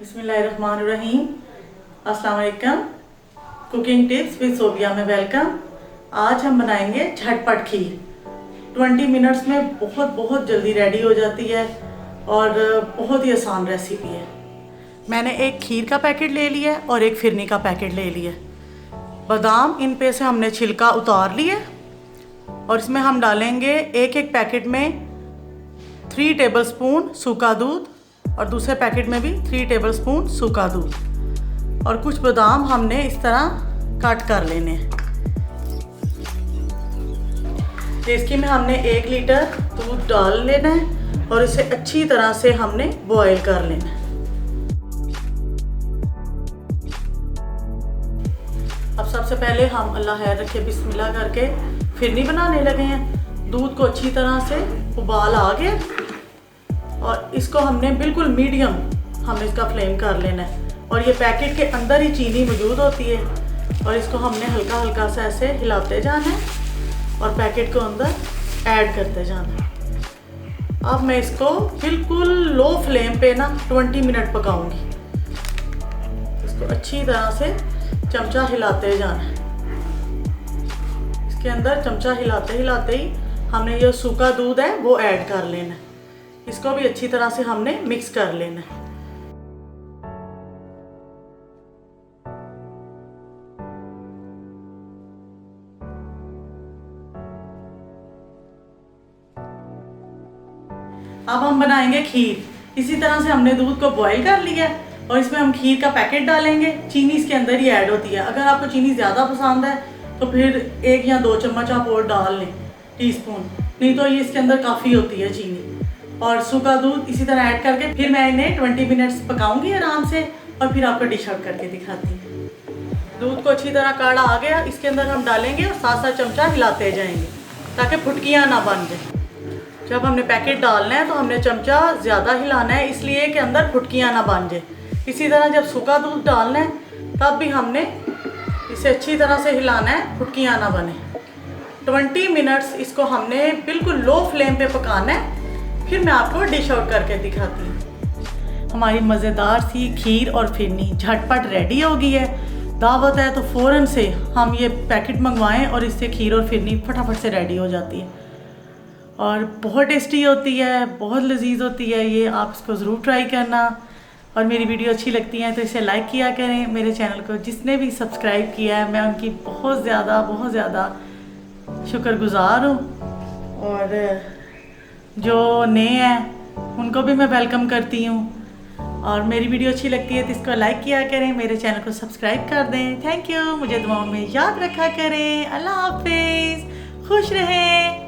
बिस्मिल्लाहिर्रहमानिर्रहीम। अस्सलाम वालेकुम। कुकिंग टिप्स विद सोबिया में वेलकम। आज हम बनाएंगे झटपट खीर। 20 मिनट्स में बहुत जल्दी रेडी हो जाती है और बहुत ही आसान रेसिपी है। मैंने एक खीर का पैकेट ले लिया और एक फिरनी का पैकेट ले लिया। बादाम इन पे से हमने छिलका उतार लिया और इसमें हम डालेंगे एक पैकेट में 3 टेबलस्पून सूखा दूध और दूसरे पैकेट में भी 3 टेबलस्पून सूखा दूध और कुछ बादाम हमने इस तरह काट कर लेने हैं। इसकी में हमने 1 लीटर दूध डाल लेना है और इसे अच्छी तरह से हमने बॉईल कर लेना है। अब सबसे पहले हम अल्लाह खैर रखे बिस्मिल्लाह करके फिरनी बनाने लगे हैं। दूध को अच्छी तरह से उबाल आ गया और इसको हमने बिल्कुल मीडियम हमने इसका फ्लेम कर लेना है। और ये पैकेट के अंदर ही चीनी मौजूद होती है और इसको हमने हल्का हल्का सा ऐसे हिलाते जाना है और पैकेट को अंदर ऐड करते जाना है। अब मैं इसको बिल्कुल लो फ्लेम पे ना 20 मिनट पकाऊंगी। इसको अच्छी तरह से चमचा हिलाते जाना है। इसके अंदर चमचा हिलाते हिलाते ही हमने ये सूखा दूध है वो ऐड कर लेना है। इसको भी अच्छी तरह से हमने मिक्स कर लेना है। अब हम बनाएंगे खीर। इसी तरह से हमने दूध को बॉईल कर लिया और इसमें हम खीर का पैकेट डालेंगे। चीनी इसके अंदर ही ऐड होती है। अगर आपको चीनी ज़्यादा पसंद है तो फिर 1 या 2 चम्मच आप और डाल लें, टीस्पून, नहीं तो ये इसके अंदर काफ़ी होती है चीनी। और सूखा दूध इसी तरह ऐड करके फिर मैं इन्हें 20 मिनट्स पकाऊंगी आराम से और फिर आपको डिश आउट करके दिखाती हूँ। दूध को अच्छी तरह काढ़ा आ गया, इसके अंदर हम डालेंगे और साथ साथ चमचा हिलाते जाएंगे ताकि फुटकियाँ ना बन जाए। जब हमने पैकेट डालना है तो हमने चमचा ज़्यादा हिलाना है, इसलिए कि अंदर फुटकियाँ ना बन जाए। इसी तरह जब सूखा दूध डालना है तब भी हमने इसे अच्छी तरह से हिलाना है, फुटकियाँ ना बने। 20 मिनट्स इसको हमने बिल्कुल लो फ्लेम पे पकाना है, फिर मैं आपको डिश आउट करके दिखाती हूँ। हमारी मज़ेदार सी खीर और फिरनी झटपट रेडी हो गई है। दावत है तो फ़ौरन से हम ये पैकेट मंगवाएं और इससे खीर और फिरनी फटाफट से रेडी हो जाती है और बहुत टेस्टी होती है, बहुत लजीज होती है। ये आप इसको ज़रूर ट्राई करना। और मेरी वीडियो अच्छी लगती है तो इसे लाइक किया करें। मेरे चैनल को जिसने भी सब्सक्राइब किया है मैं उनकी बहुत ज़्यादा शुक्रगुजार हूँ। और जो नए हैं उनको भी मैं वेलकम करती हूँ। और मेरी वीडियो अच्छी लगती है तो इसको लाइक किया करें, मेरे चैनल को सब्सक्राइब कर दें। Thank you. मुझे दुआओं में याद रखा करें। अल्लाह हाफिज़। खुश रहें।